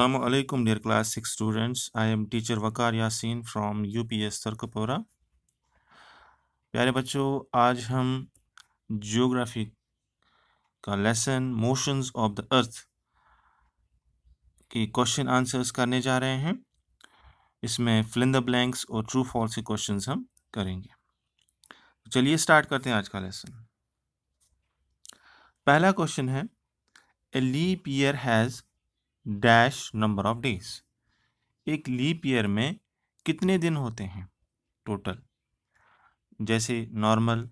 Assalamu alaikum dear class 6 students. I am teacher Waqar Yasin from UPS Sarkapura. प्यारे बच्चों, आज हम geography का लेसन मोशंस ऑफ द अर्थ के क्वेश्चन आंसर्स करने जा रहे हैं। इसमें फिल इन द ब्लैंक्स और ट्रू फॉल्स के क्वेश्चंस हम करेंगे। चलिए स्टार्ट करते हैं आज का लेसन। पहला क्वेश्चन है, a leap year has dash number of days. एक लीप ईयर में कितने दिन होते हैं टोटल? जैसे नॉर्मल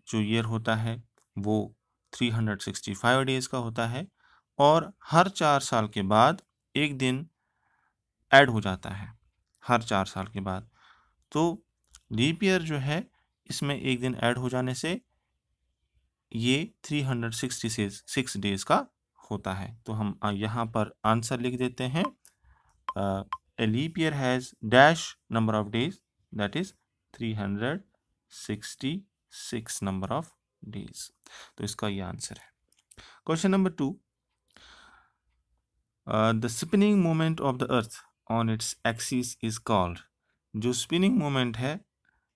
जो ईयर होता है वो 365 डेज का होता है और हर 4 साल के बाद एक दिन ऐड हो जाता है, हर 4 साल के बाद। तो लीप ईयर जो है इसमें एक दिन ऐड हो जाने से ये 366 डेज का होता है। तो हम यहाँ पर आंसर लिख देते हैं, a leap year has dash number of days, that is 366 number of days. तो इसका ये आंसर है। Question number 2, the spinning moment of the earth on its axis is called. जो स्पिनिंग मोमेंट है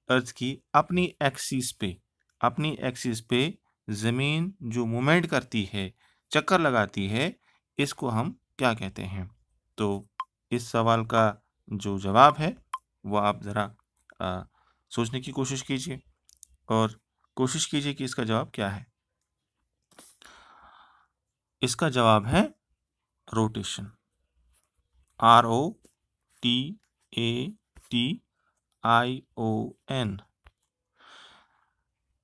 अर्थ की अपनी एक्सिस पे ज़मीन जो मूवमेंट करती है, चक्कर लगाती है, इसको हम क्या कहते हैं? तो इस सवाल का जो जवाब है वो आप ज़रा सोचने की कोशिश कीजिए और कोशिश कीजिए कि इसका जवाब क्या है। इसका जवाब है rotation, ROTATION।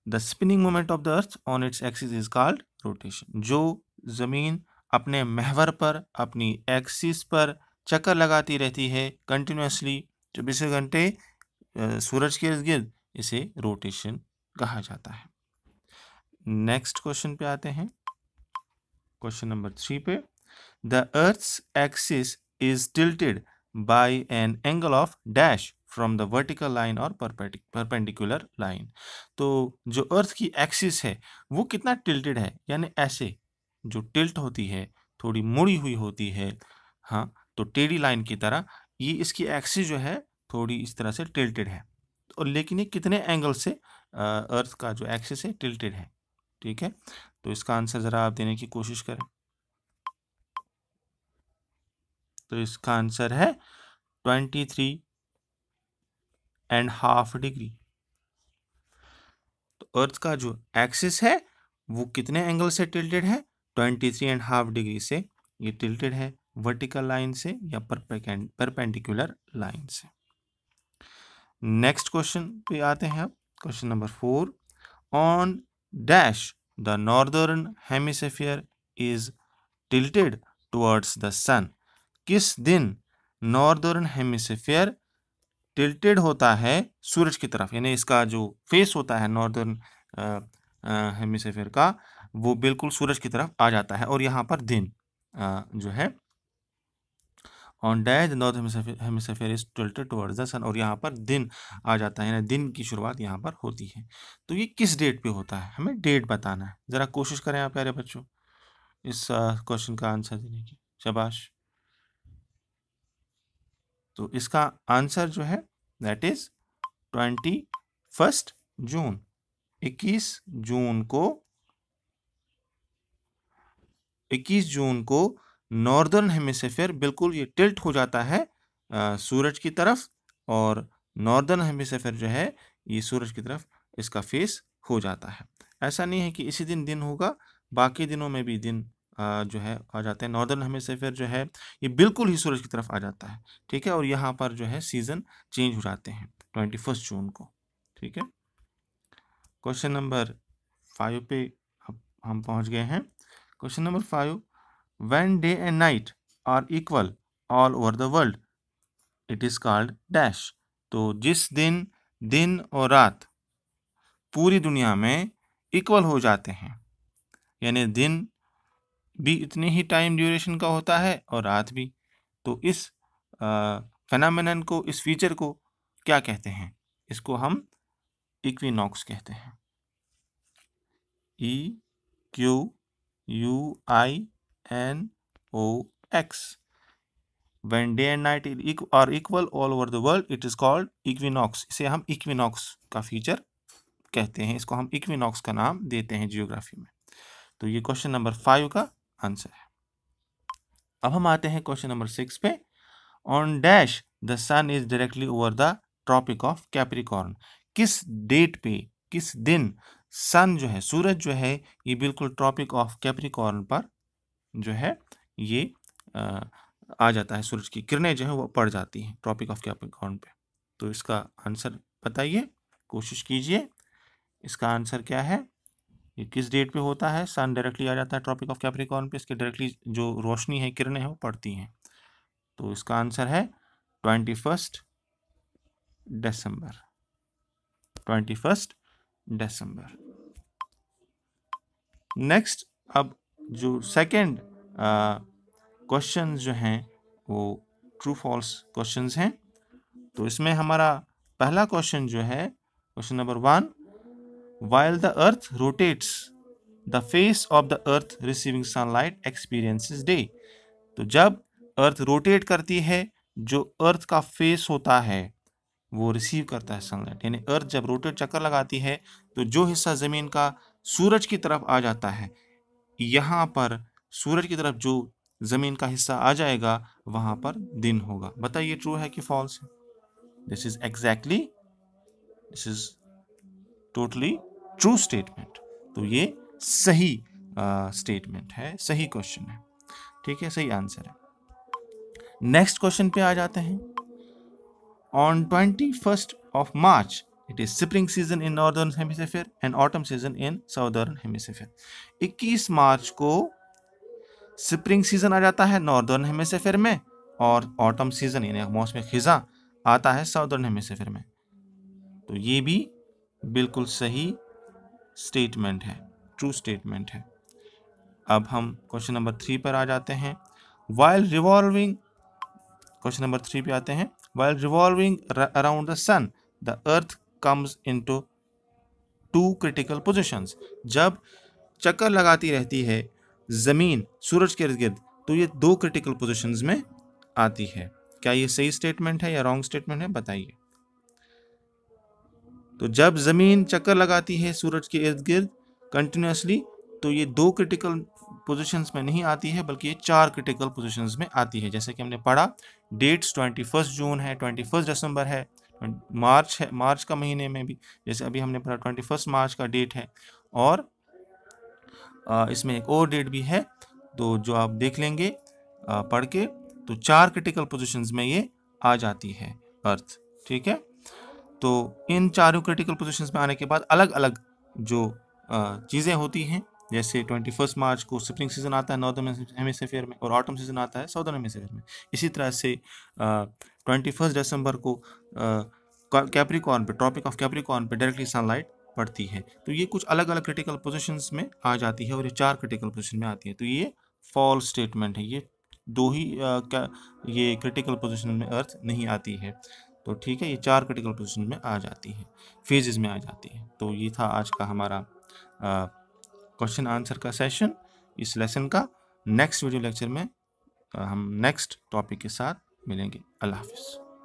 The spinning moment of the earth on its axis is called rotation. जो ज़मीन अपने महवर पर, अपनी एक्सिस पर चक्कर लगाती रहती है कंटिन्यूसली 24 घंटे सूरज के इर्द गिर्द, इसे रोटेशन कहा जाता है। नेक्स्ट क्वेश्चन पे आते हैं, क्वेश्चन नंबर 3 पे। The earth's axis is tilted by an angle of dash from the vertical line और परपेंडिकुलर लाइन। तो जो अर्थ की एक्सिस है वो कितना टिल्टेड है, यानी ऐसे जो टिल्ट होती है, थोड़ी मुड़ी हुई होती है, हाँ, तो टेढ़ी लाइन की तरह ये इसकी एक्सिस जो है थोड़ी इस तरह से टिल्टेड है। और लेकिन ये कितने एंगल से अर्थ का जो एक्सिस है टिल्टेड है? ठीक है, तो इसका आंसर ज़रा आप देने की कोशिश करें। तो इसका आंसर है 23.5 डिग्री। तो अर्थ का जो एक्सिस है वो कितने एंगल से टिल्टेड है? 23.5 डिग्री से ये टिल्टेड है, वर्टिकल लाइन से या परपेंडिकुलर लाइन से। नेक्स्ट क्वेश्चन पे आते हैं अब, question number 4। On dash the northern hemisphere is tilted towards the sun. किस दिन नॉर्दर्न हेमिस्फीयर टिल्टेड होता है सूरज की तरफ, यानी इसका जो फेस होता है नॉर्दर्न हेमिस्फीयर का वो बिल्कुल सूरज की तरफ आ जाता है। और यहाँ पर दिन जो है on dash the northern hemisphere is tilted towards the sun, और यहाँ पर दिन आ जाता है, यानी दिन की शुरुआत यहाँ पर होती है। तो ये किस डेट पे होता है, हमें डेट बताना है। ज़रा कोशिश करें आप प्यारे बच्चों इस क्वेश्चन का आंसर देने की। शाबाश। तो इसका आंसर जो है दैट इज 21 जून। 21 जून को नॉर्दर्न हेमिस्फीयर बिल्कुल ये टिल्ट हो जाता है सूरज की तरफ, और नॉर्दर्न हेमिस्फीयर जो है ये सूरज की तरफ इसका फेस हो जाता है। ऐसा नहीं है कि इसी दिन दिन होगा, बाकी दिनों में भी दिन जो है आ जाते हैं। नॉर्दर्न हेमिस्फीयर जो है ये बिल्कुल ही सूरज की तरफ आ जाता है, ठीक है, और यहाँ पर जो है सीजन चेंज हो जाते हैं 21 जून को, ठीक है। क्वेश्चन नंबर 5 पे अब हम पहुँच गए हैं। Question number 5, when day and night are equal all over the world it is called dash. तो जिस दिन दिन और रात पूरी दुनिया में इक्वल हो जाते हैं, यानी दिन भी इतने ही टाइम ड्यूरेशन का होता है और रात भी, तो इस फेनोमेनन को, इस फीचर को क्या कहते हैं? इसको हम इक्विनॉक्स कहते हैं। EQUINOX, when day and night are equal all over the world it is called equinox. इसे हम इक्विनॉक्स का फीचर कहते हैं, इसको हम इक्विनॉक्स का नाम देते हैं जियोग्राफी में। तो ये क्वेश्चन नंबर 5 का आंसर है। अब हम आते हैं क्वेश्चन नंबर 6 पे। On dash the sun is directly over the tropic of Capricorn. किस डेट पे, किस दिन सन जो है, सूरज जो है, ये बिल्कुल ट्रॉपिक ऑफ कैप्रिकॉर्न पर जो है ये आ जाता है, सूरज की किरणें जो है वो पड़ जाती हैं ट्रॉपिक ऑफ कैप्रिकॉर्न पे। तो इसका आंसर बताइए, कोशिश कीजिए। इसका आंसर क्या है? ये किस डेट पे होता है? सन डायरेक्टली आ जाता है ट्रॉपिक ऑफ कैप्रिकॉर्न पे, इसके डायरेक्टली जो रोशनी है, किरणें हैं, वो पड़ती हैं। तो इसका आंसर है 21 दिसंबर। 21 दिसंबर। नेक्स्ट, अब जो सेकंड क्वेश्चन जो हैं वो ट्रू फॉल्स क्वेश्चंस हैं। तो इसमें हमारा पहला क्वेश्चन जो है, question number 1, while the earth rotates the face of the earth receiving sunlight experiences day। तो जब अर्थ रोटेट करती है, जो अर्थ का फेस होता है वो रिसीव करता है सनलाइट। यानी अर्थ जब रोटेट चक्कर लगाती है तो जो हिस्सा जमीन का सूरज की तरफ आ जाता है, यहाँ पर सूरज की तरफ जो जमीन का हिस्सा आ जाएगा वहां पर दिन होगा। बताइए ट्रू है कि फॉल्स है? This is exactly, this is totally true statement. तो ये सही स्टेटमेंट है, सही क्वेश्चन है। ठीक है, सही आंसर है। नेक्स्ट क्वेश्चन पे आ जाते हैं। On 21 of March it is spring season in northern hemisphere and autumn season in southern hemisphere। 21 मार्च को स्प्रिंग सीजन आ जाता है नॉर्दर्न हेमिस्फीयर में, और ऑटम सीजन यानी मौसम खिजा आता है साउदर्न हेमिस्फीयर में। तो ये भी बिल्कुल सही स्टेटमेंट है, ट्रू स्टेटमेंट है। अब हम क्वेश्चन नंबर 3 पर आ जाते हैं। वाइल रिवॉल्विंग, क्वेश्चन नंबर 3 पे आते हैं। While revolving around the sun the earth comes into 2 critical positions. जब चक्कर लगाती रहती है जमीन सूरज के इर्द गिर्द, तो ये 2 क्रिटिकल पोजीशंस में आती है। क्या ये सही स्टेटमेंट है या रॉन्ग स्टेटमेंट है? बताइए। तो जब जमीन चक्कर लगाती है सूरज के इर्द गिर्द कंटिन्यूसली, तो ये 2 क्रिटिकल पोजीशंस में नहीं आती है, बल्कि ये 4 क्रिटिकल पोजीशंस में आती है। जैसे कि हमने पढ़ा, डेट्स 21 जून है, 21 दिसंबर है, मार्च है, मार्च का महीने में भी जैसे अभी हमने पढ़ा 21 मार्च का डेट है, और इसमें एक और डेट भी है, तो जो आप देख लेंगे पढ़ के, तो 4 क्रिटिकल पोजीशंस में ये आ जाती है अर्थ। ठीक है, तो इन चारों क्रिटिकल पोजीशंस में आने के बाद अलग अलग जो चीज़ें होती हैं, जैसे 21 मार्च को स्प्रिंग सीजन आता है नॉर्दर्न हेमिस्फीयर में, और ऑटम सीजन आता है साउदर्न हेमिस्फीयर में। इसी तरह से 21 दिसंबर को कैप्रिकॉर्न पे, ट्रॉपिक ऑफ कैप्रिकॉर्न पे डायरेक्टली सनलाइट पड़ती है। तो ये कुछ अलग अलग क्रिटिकल पोजीशंस में आ जाती है, और ये 4 क्रिटिकल पोजीशन में आती है। तो ये फॉल्स स्टेटमेंट है, ये 2 ही ये क्रिटिकल पोजीशन में अर्थ नहीं आती है। तो ठीक है, ये 4 क्रिटिकल पोजीशन में आ जाती है, फेजेस में आ जाती है। तो ये था आज का हमारा क्वेश्चन आंसर का सेशन इस लेसन का। नेक्स्ट वीडियो लेक्चर में हम नेक्स्ट टॉपिक के साथ मिलेंगे। अल्लाह हाफिज़।